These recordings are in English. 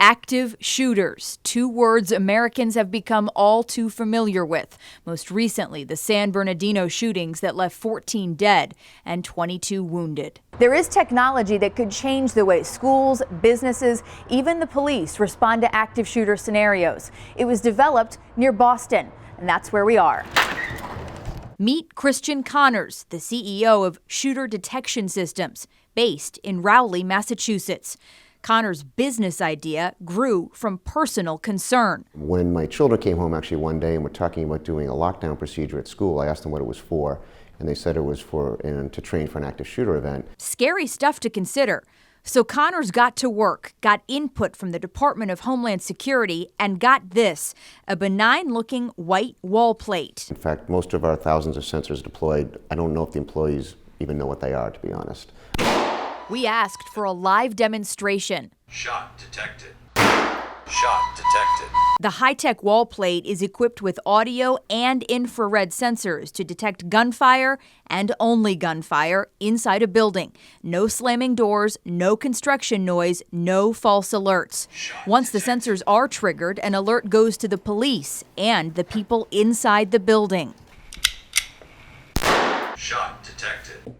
Active shooters, two words Americans have become all too familiar with. Most recently, the San Bernardino shootings that left 14 dead and 22 wounded. There is technology that could change the way schools, businesses, even the police respond to active shooter scenarios. It was developed near Boston, and that's where we are. Meet Christian Connors, the CEO of Shooter Detection Systems, based in Rowley, Massachusetts. Connor's business idea grew from personal concern. When my children came home actually one day and were talking about doing a lockdown procedure at school, I asked them what it was for, and they said it was to train for an active shooter event. Scary stuff to consider. So Connors got to work, got input from the Department of Homeland Security, and got this, a benign-looking white wall plate. In fact, most of our thousands of sensors deployed, I don't know if the employees even know what they are, to be honest. We asked for a live demonstration. Shot detected. Shot detected. The high-tech wall plate is equipped with audio and infrared sensors to detect gunfire and only gunfire inside a building. No slamming doors, no construction noise, no false alerts. Once the sensors are triggered, an alert goes to the police and the people inside the building. Shot detected.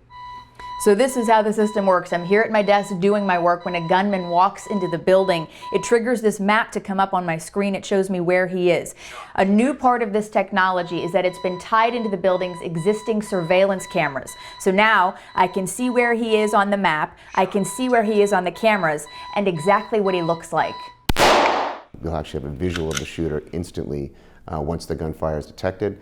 So this is how the system works. I'm here at my desk doing my work when a gunman walks into the building. It triggers this map to come up on my screen. It shows me where he is. A new part of this technology is that it's been tied into the building's existing surveillance cameras. So now I can see where he is on the map, I can see where he is on the cameras, and exactly what he looks like. You'll actually have a visual of the shooter instantly once the gunfire is detected.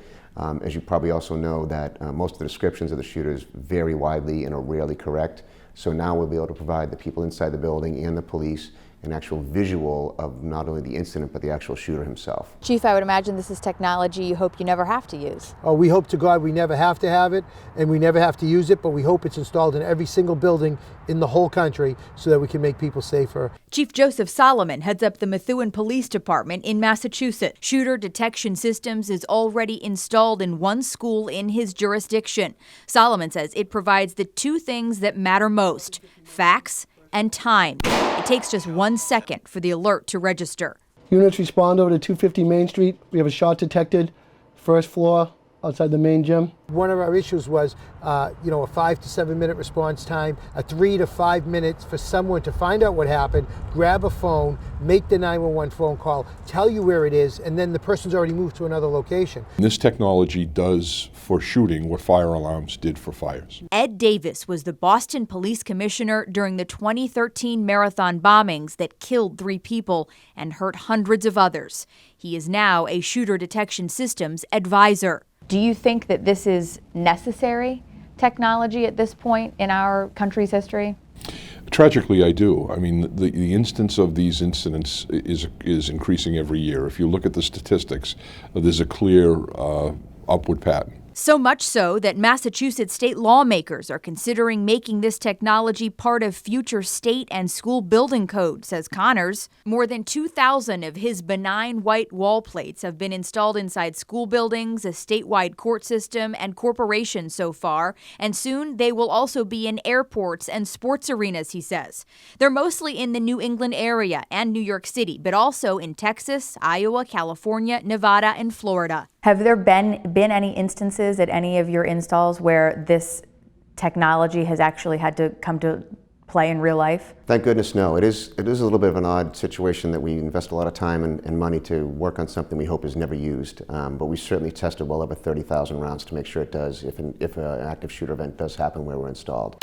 As you probably also know that most of the descriptions of the shooters vary widely and are rarely correct. So now we'll be able to provide the people inside the building and the police an actual visual of not only the incident but the actual shooter himself. Chief, I would imagine this is technology you hope you never have to use. Oh, we hope to God we never have to have it and we never have to use it, but we hope it's installed in every single building in the whole country so that we can make people safer. Chief Joseph Solomon heads up the Methuen Police Department in Massachusetts. Shooter Detection Systems is already installed in one school in his jurisdiction. Solomon says it provides the two things that matter most: facts and time. It takes just 1 second for the alert to register. Units respond over to 250 Main Street. We have a shot detected, first floor, outside the main gym. One of our issues was, a 5 to 7 minute response time, a 3 to 5 minutes for someone to find out what happened, grab a phone, make the 911 phone call, tell you where it is, and then the person's already moved to another location. This technology does for shooting what fire alarms did for fires. Ed Davis was the Boston police commissioner during the 2013 marathon bombings that killed 3 people and hurt hundreds of others. He is now a Shooter Detection Systems advisor. Do you think that this is necessary technology at this point in our country's history? Tragically, I do. I mean, the instance of these incidents is increasing every year. If you look at the statistics, there's a clear upward pattern. So much so that Massachusetts state lawmakers are considering making this technology part of future state and school building code, says Connors. More than 2,000 of his benign white wall plates have been installed inside school buildings, a statewide court system, and corporations so far, and soon they will also be in airports and sports arenas, he says. They're mostly in the New England area and New York City, but also in Texas, Iowa, California, Nevada, and Florida. Have there been any instances at any of your installs where this technology has actually had to come to play in real life? Thank goodness no. It is a little bit of an odd situation that we invest a lot of time and money to work on something we hope is never used. But we certainly tested well over 30,000 rounds to make sure it does if an active shooter event does happen where we're installed.